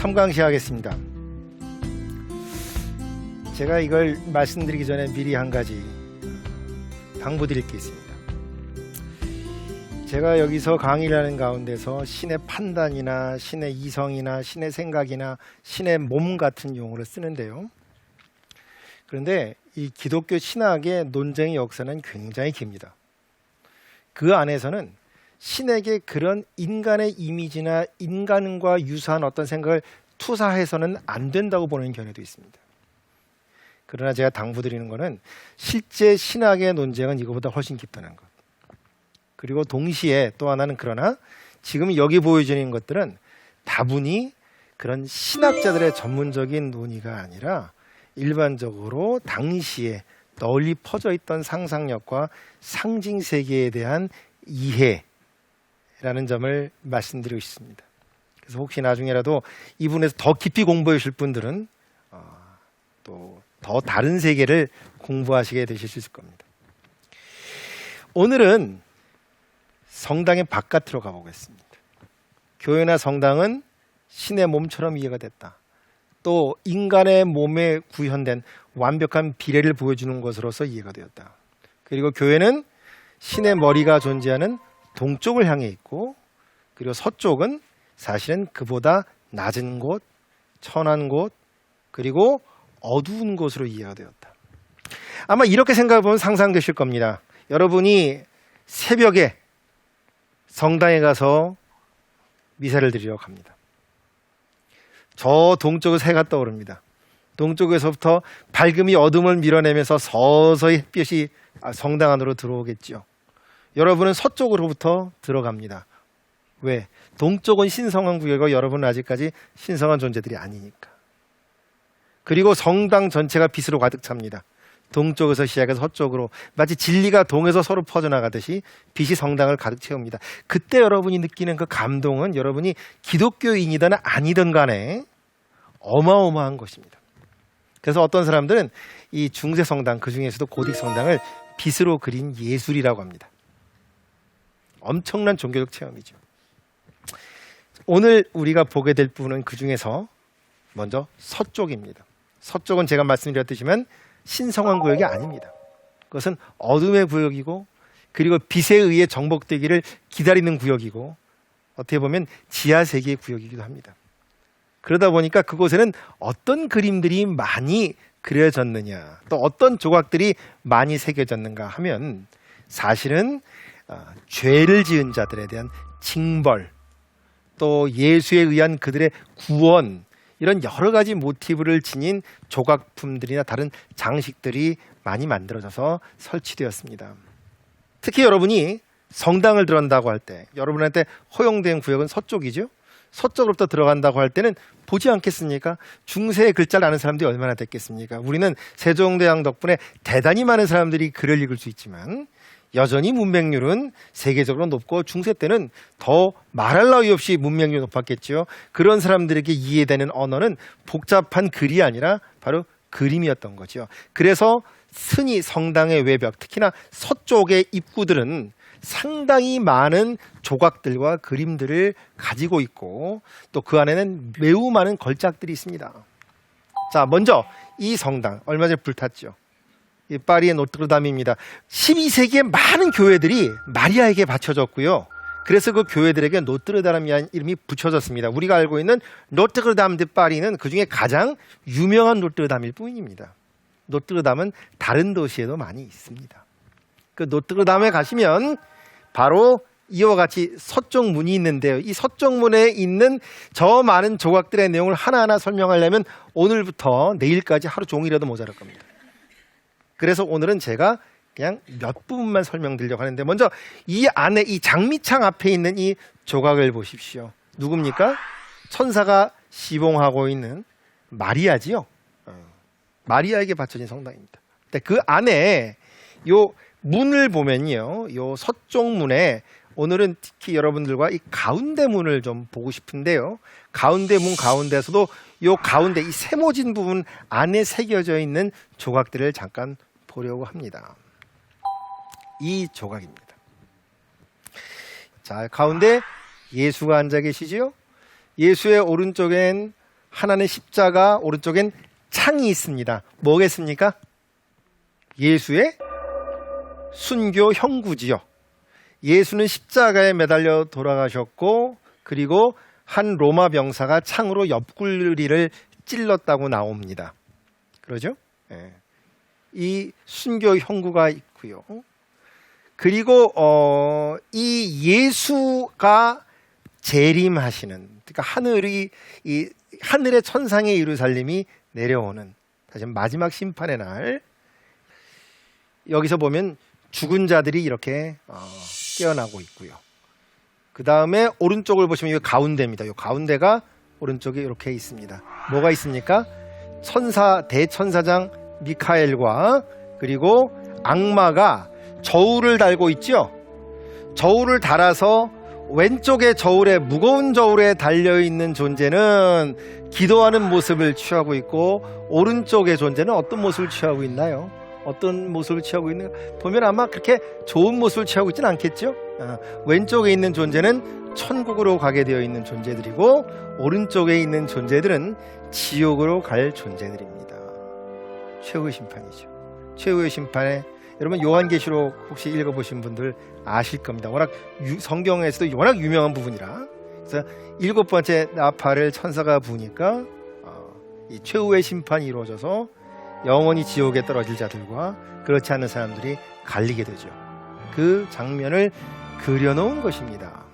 삼강시하겠습니다. 제가 이걸 말씀드리기 전에 미리 한 가지 당부드릴 게 있습니다. 제가 여기서 강의를 하는 가운데서 신의 판단이나 신의 이성이나 신의 생각이나 신의 몸 같은 용어를 쓰는데요. 그런데 이 기독교 신학의 논쟁의 역사는 굉장히 깁니다. 그 안에서는 신에게 그런 인간의 이미지나 인간과 유사한 어떤 생각을 투사해서는 안 된다고 보는 견해도 있습니다. 그러나 제가 당부드리는 것은 실제 신학의 논쟁은 이거보다 훨씬 깊다는 것. 그리고 동시에 또 하나는 그러나 지금 여기 보여지는 것들은 다분히 그런 신학자들의 전문적인 논의가 아니라 일반적으로 당시에 널리 퍼져 있던 상상력과 상징 세계에 대한 이해라는 점을 말씀드리고 싶습니다. 그래서 혹시 나중에라도 이 부분에서 더 깊이 공부해 주실 분들은 또 더 다른 세계를 공부하시게 되실 수 있을 겁니다. 오늘은 성당의 바깥으로 가보겠습니다. 교회나 성당은 신의 몸처럼 이해가 됐다. 또 인간의 몸에 구현된 완벽한 비례를 보여주는 것으로서 이해가 되었다. 그리고 교회는 신의 머리가 존재하는 동쪽을 향해 있고, 그리고 서쪽은 사실은 그보다 낮은 곳, 천한 곳, 그리고 어두운 곳으로 이해가 되었다. 아마 이렇게 생각해 보면 상상되실 겁니다. 여러분이 새벽에 성당에 가서 미사를 드리러 갑니다. 저 동쪽에서 해가 떠오릅니다. 동쪽에서부터 밝음이 어둠을 밀어내면서 서서히 햇볕이 성당 안으로 들어오겠죠. 여러분은 서쪽으로부터 들어갑니다. 왜? 동쪽은 신성한 구역이고 여러분은 아직까지 신성한 존재들이 아니니까. 그리고 성당 전체가 빛으로 가득 찹니다. 동쪽에서 시작해서 서쪽으로 마치 진리가 동에서 서로 퍼져나가듯이 빛이 성당을 가득 채웁니다. 그때 여러분이 느끼는 그 감동은 여러분이 기독교인이든 아니든 간에 어마어마한 것입니다. 그래서 어떤 사람들은 이 중세 성당, 그 중에서도 고딕 성당을 빛으로 그린 예술이라고 합니다. 엄청난 종교적 체험이죠. 오늘 우리가 보게 될 부분은 그 중에서 먼저 서쪽입니다. 서쪽은 제가 말씀드렸듯이면 신성한 구역이 아닙니다. 그것은 어둠의 구역이고, 그리고 빛에 의해 정복되기를 기다리는 구역이고, 어떻게 보면 지하세계의 구역이기도 합니다. 그러다 보니까 그곳에는 어떤 그림들이 많이 그려졌느냐, 또 어떤 조각들이 많이 새겨졌는가 하면 사실은 죄를 지은 자들에 대한 징벌, 또 예수에 의한 그들의 구원, 이런 여러 가지 모티브를 지닌 조각품들이나 다른 장식들이 많이 만들어져서 설치되었습니다. 특히 여러분이 성당을 들어간다고 할 때 여러분한테 허용된 구역은 서쪽이죠. 서쪽으로부터 들어간다고 할 때는 보지 않겠습니까? 중세의 글자를 아는 사람들이 얼마나 됐겠습니까? 우리는 세종대왕 덕분에 대단히 많은 사람들이 글을 읽을 수 있지만 여전히 문맹률은 세계적으로 높고 중세 때는 더 말할 나위 없이 문맹률이 높았겠죠. 그런 사람들에게 이해되는 언어는 복잡한 글이 아니라 바로 그림이었던 거죠. 그래서 흔히 성당의 외벽, 특히나 서쪽의 입구들은 상당히 많은 조각들과 그림들을 가지고 있고, 또 그 안에는 매우 많은 걸작들이 있습니다. 자, 먼저 이 성당 얼마 전에 불탔죠. 이 파리의 노트르담입니다. 12세기에 많은 교회들이 마리아에게 바쳐졌고요. 그래서 그 교회들에게 노트르담이라는 이름이 붙여졌습니다. 우리가 알고 있는 노트르담 드 파리는 그 중에 가장 유명한 노트르담일 뿐입니다. 노트르담은 다른 도시에도 많이 있습니다. 그 노트르담에 가시면 바로 이와 같이 서쪽 문이 있는데요. 이 서쪽 문에 있는 저 많은 조각들의 내용을 하나하나 설명하려면 오늘부터 내일까지 하루 종일이라도 모자랄 겁니다. 그래서 오늘은 제가 그냥 몇 부분만 설명드리려고 하는데, 먼저 이 안에 이 장미창 앞에 있는 이 조각을 보십시오. 누굽니까? 천사가 시봉하고 있는 마리아지요. 마리아에게 바쳐진 성당입니다. 근데 그 안에 요 문을 보면요, 요 서쪽 문에 오늘은 특히 여러분들과 이 가운데 문을 좀 보고 싶은데요. 가운데 문 가운데서도 요 가운데 이 세모진 부분 안에 새겨져 있는 조각들을 잠깐 보려고 합니다. 이 조각입니다. 자, 가운데 예수가 앉아 계시지요. 예수의 오른쪽엔 하나는 십자가, 오른쪽엔 창이 있습니다. 뭐겠습니까? 예수의 순교 형구지요. 예수는 십자가에 매달려 돌아가셨고, 그리고 한 로마 병사가 창으로 옆구리를 찔렀다고 나옵니다. 그러죠? 예. 이 순교 형구가 있고요. 그리고 이 예수가 재림하시는, 그러니까 하늘의 천상의 예루살렘이 내려오는 다시 마지막 심판의 날, 여기서 보면 죽은 자들이 이렇게 깨어나고 있고요. 그 다음에 오른쪽을 보시면 이 가운데입니다. 이 가운데가 오른쪽에 이렇게 있습니다. 뭐가 있습니까? 대천사장 미카엘과 그리고 악마가 저울을 달고 있죠. 저울을 달아서 왼쪽의 저울에, 무거운 저울에 달려있는 존재는 기도하는 모습을 취하고 있고, 오른쪽의 존재는 어떤 모습을 취하고 있나요? 어떤 모습을 취하고 있는가? 보면 아마 그렇게 좋은 모습을 취하고 있지는 않겠죠? 왼쪽에 있는 존재는 천국으로 가게 되어 있는 존재들이고, 오른쪽에 있는 존재들은 지옥으로 갈 존재들입니다. 최후의 심판이죠. 최후의 심판에, 여러분 요한계시록 혹시 읽어보신 분들 아실 겁니다. 워낙 성경에서도 워낙 유명한 부분이라. 그래서 7번째 나팔을 천사가 부니까 이 최후의 심판이 이루어져서 영원히 지옥에 떨어질 자들과 그렇지 않은 사람들이 갈리게 되죠. 그 장면을 그려놓은 것입니다.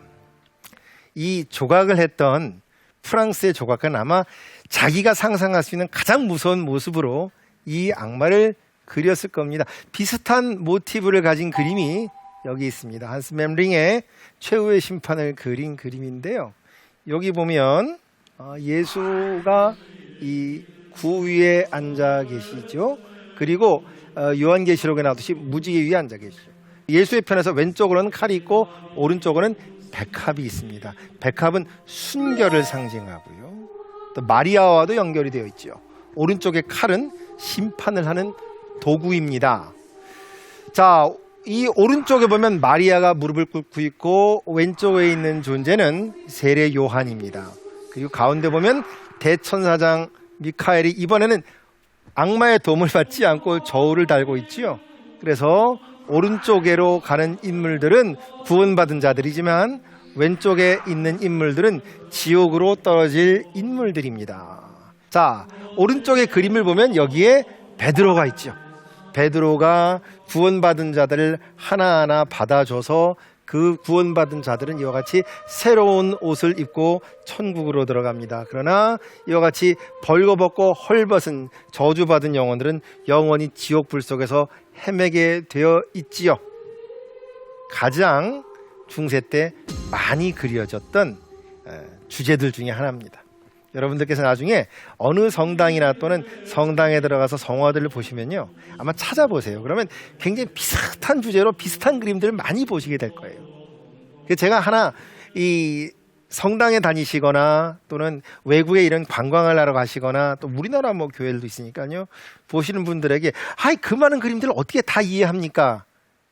이 조각을 했던 프랑스의 조각가는 아마 자기가 상상할 수 있는 가장 무서운 모습으로 이 악마를 그렸을 겁니다. 비슷한 모티브를 가진 그림이 여기 있습니다. 한스 멤링의 최후의 심판을 그린 그림인데요. 여기 보면 예수가 이 구 위에 앉아 계시죠. 그리고 요한계시록에 나오듯이 무지개 위에 앉아 계시죠. 예수의 편에서 왼쪽으로는 칼이 있고 오른쪽으로는 백합이 있습니다. 백합은 순결을 상징하고요. 또 마리아와도 연결이 되어 있죠. 오른쪽의 칼은 심판을 하는 도구입니다. 자, 이 오른쪽에 보면 마리아가 무릎을 꿇고 있고, 왼쪽에 있는 존재는 세례 요한입니다. 그리고 가운데 보면 대천사장 미카엘이 이번에는 악마의 도움을 받지 않고 저울을 달고 있지요. 그래서 오른쪽으로 가는 인물들은 구원받은 자들이지만 왼쪽에 있는 인물들은 지옥으로 떨어질 인물들입니다. 자, 오른쪽의 그림을 보면 여기에 베드로가 있죠. 베드로가 구원받은 자들을 하나하나 받아줘서 그 구원받은 자들은 이와 같이 새로운 옷을 입고 천국으로 들어갑니다. 그러나 이와 같이 벌거벗고 헐벗은 저주받은 영혼들은 영원히 지옥불 속에서 헤매게 되어 있지요. 가장 중세 때 많이 그려졌던 주제들 중에 하나입니다. 여러분들께서 나중에 어느 성당이나 또는 성당에 들어가서 성화들을 보시면요, 아마 찾아보세요. 그러면 굉장히 비슷한 주제로 비슷한 그림들을 많이 보시게 될 거예요. 제가 하나 이 성당에 다니시거나 또는 외국에 이런 관광을 하러 가시거나 또 우리나라 뭐 교회들도 있으니까요, 보시는 분들에게 아이 그 많은 그림들을 어떻게 다 이해합니까?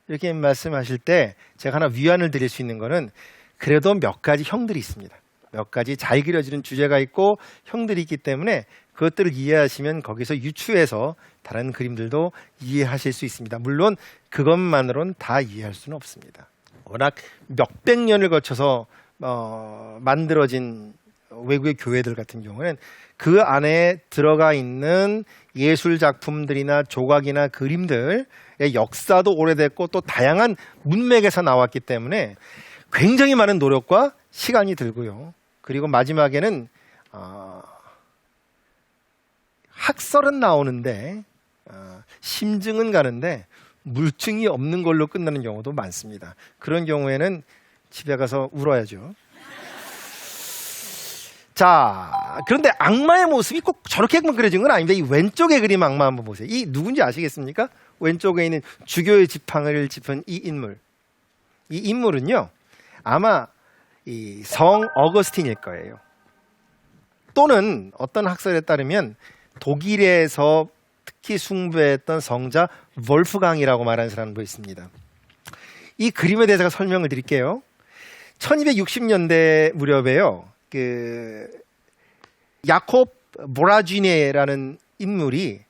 이렇게 말씀하실 때 제가 하나 위안을 드릴 수 있는 거는, 그래도 몇 가지 형들이 있습니다. 몇 가지 잘 그려지는 주제가 있고 형들이 있기 때문에 그것들을 이해하시면 거기서 유추해서 다른 그림들도 이해하실 수 있습니다. 물론 그것만으로는 다 이해할 수는 없습니다. 워낙 몇백 년을 거쳐서 만들어진 외국의 교회들 같은 경우는 그 안에 들어가 있는 예술 작품들이나 조각이나 그림들의 역사도 오래됐고 또 다양한 문맥에서 나왔기 때문에 굉장히 많은 노력과 시간이 들고요. 그리고 마지막에는 학설은 나오는데 심증은 가는데 물증이 없는 걸로 끝나는 경우도 많습니다. 그런 경우에는 집에 가서 울어야죠. 자, 그런데 악마의 모습이 꼭 저렇게만 그려진 건 아닙니다. 이 왼쪽에 그림 악마 한번 보세요. 이 누군지 아시겠습니까? 왼쪽에 있는 주교의 지팡이를 짚은 이 인물. 이 인물은요, 아마 이 성 어거스틴일 거예요. 또는 어떤 학설에 따르면 독일에서 특히 숭배했던 성자 월프강이라고 말하는 사람도 있습니다. 이 그림에 대해서 제가 설명을 드릴게요. 1260년대 무렵에요, 그 야콥 보라쥐네라는 인물이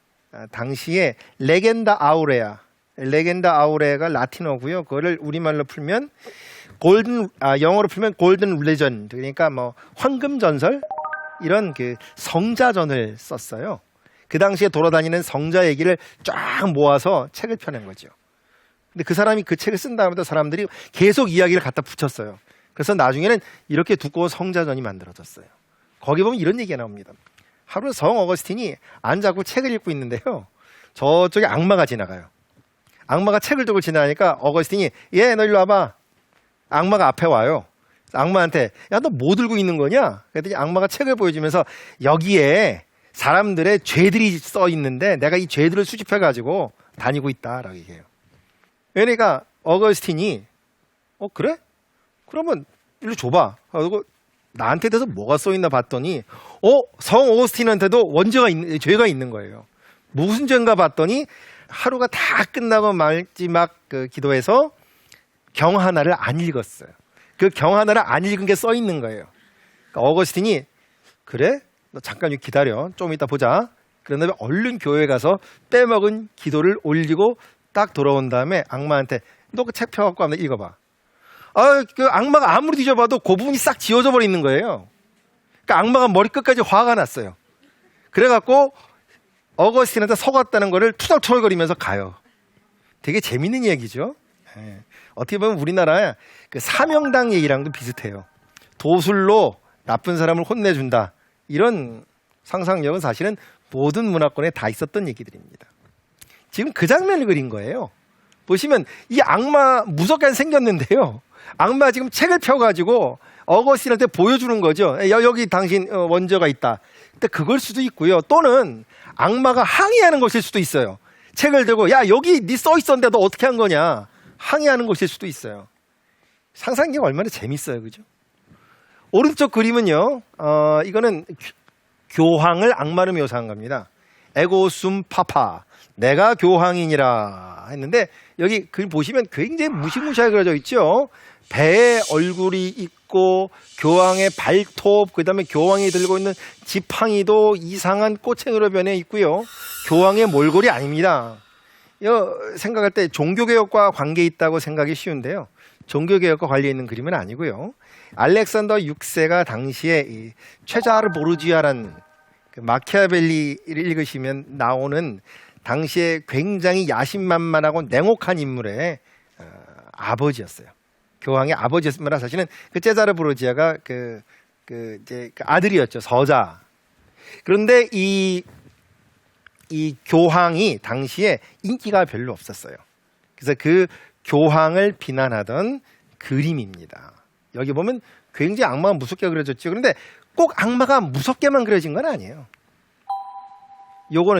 당시에 레겐다 아우레가 라틴어고요. 그거를 우리말로 풀면 영어로 풀면 골든 레전드, 그러니까 뭐 황금 전설, 이런 그 성자전을 썼어요. 그 당시에 돌아다니는 성자 얘기를 쫙 모아서 책을 펴낸 거죠. 근데 그 사람이 그 책을 쓴 다음에 사람들이 계속 이야기를 갖다 붙였어요. 그래서 나중에는 이렇게 두꺼운 성자전이 만들어졌어요. 거기 보면 이런 얘기가 나옵니다. 하루 성 어거스틴이 앉아고 책을 읽고 있는데요. 저쪽에 악마가 지나가요. 악마가 책을 들고 지나가니까 어거스틴이 너 일로 와봐. 악마가 앞에 와요. 악마한테 야, 너 뭐 들고 있는 거냐? 그랬더니 악마가 책을 보여주면서 여기에 사람들의 죄들이 써 있는데 내가 이 죄들을 수집해가지고 다니고 있다라고 얘기해요. 그러니까 어거스틴이 그래? 그러면 일로 줘봐. 그리고 나한테 대해서 뭐가 써 있나 봤더니 성 어거스틴한테도 죄가 있는 거예요. 무슨 죄인가 봤더니 하루가 다 끝나고 마지막 그 기도에서 경 하나를 안 읽었어요. 그 경 하나를 안 읽은 게 써 있는 거예요. 그러니까 어거스틴이 그래? 너 잠깐 기다려. 좀 이따 보자. 그런 다음에 얼른 교회에 가서 빼먹은 기도를 올리고 딱 돌아온 다음에 악마한테 너 그 책 펴갖고 한번 읽어봐. 그 악마가 아무리 뒤져봐도 그 부분이 싹 지워져 버리는 거예요. 그러니까 악마가 머리끝까지 화가 났어요. 그래갖고 어거스틴한테 속았다는 거를 투덜투덜거리면서 가요. 되게 재밌는 얘기죠. 어떻게 보면 우리나라 그 사명당 얘기랑도 비슷해요. 도술로 나쁜 사람을 혼내준다. 이런 상상력은 사실은 모든 문화권에 다 있었던 얘기들입니다. 지금 그 장면을 그린 거예요. 보시면 이 악마 무섭게 생겼는데요. 악마 지금 책을 펴가지고 어거스틴한테 보여주는 거죠. 여기 당신 원저가 있다. 근데 그걸 수도 있고요. 또는 악마가 항의하는 것일 수도 있어요. 책을 들고 야 여기 네 써 있었는데 너 어떻게 한 거냐. 항의하는 것일 수도 있어요. 상상력이 얼마나 재밌어요. 그죠? 오른쪽 그림은요. 이거는 교황을 악마로 묘사한 겁니다. 에고숨 파파. 내가 교황이니라 했는데 여기 그림 보시면 굉장히 무시무시하게 그려져 있죠. 배에 얼굴이 있고 교황의 발톱, 그다음에 교황이 들고 있는 지팡이도 이상한 꼬챙이로 변해 있고요. 교황의 몰골이 아닙니다. 이거 생각할 때 종교개혁과 관계 있다고 생각이 쉬운데요. 종교개혁과 관련 있는 그림은 아니고요. 알렉산더 6세가 당시에 이 체자르 보르지아라는 그 마키아벨리를 읽으시면 나오는 당시에 굉장히 야심만만하고 냉혹한 인물의 아버지였어요. 교황의 아버지였으면 사실은 그 체자르 보르지아가 이제 그 아들이었죠. 서자. 그런데 이 교황이 당시에 인기가 별로 없었어요. 그래서 그 교황을 비난하던 그림입니다. 여기 보면 굉장히 악마가 무섭게 그려졌죠. 그런데 꼭 악마가 무섭게만 그려진 건 아니에요. 요거는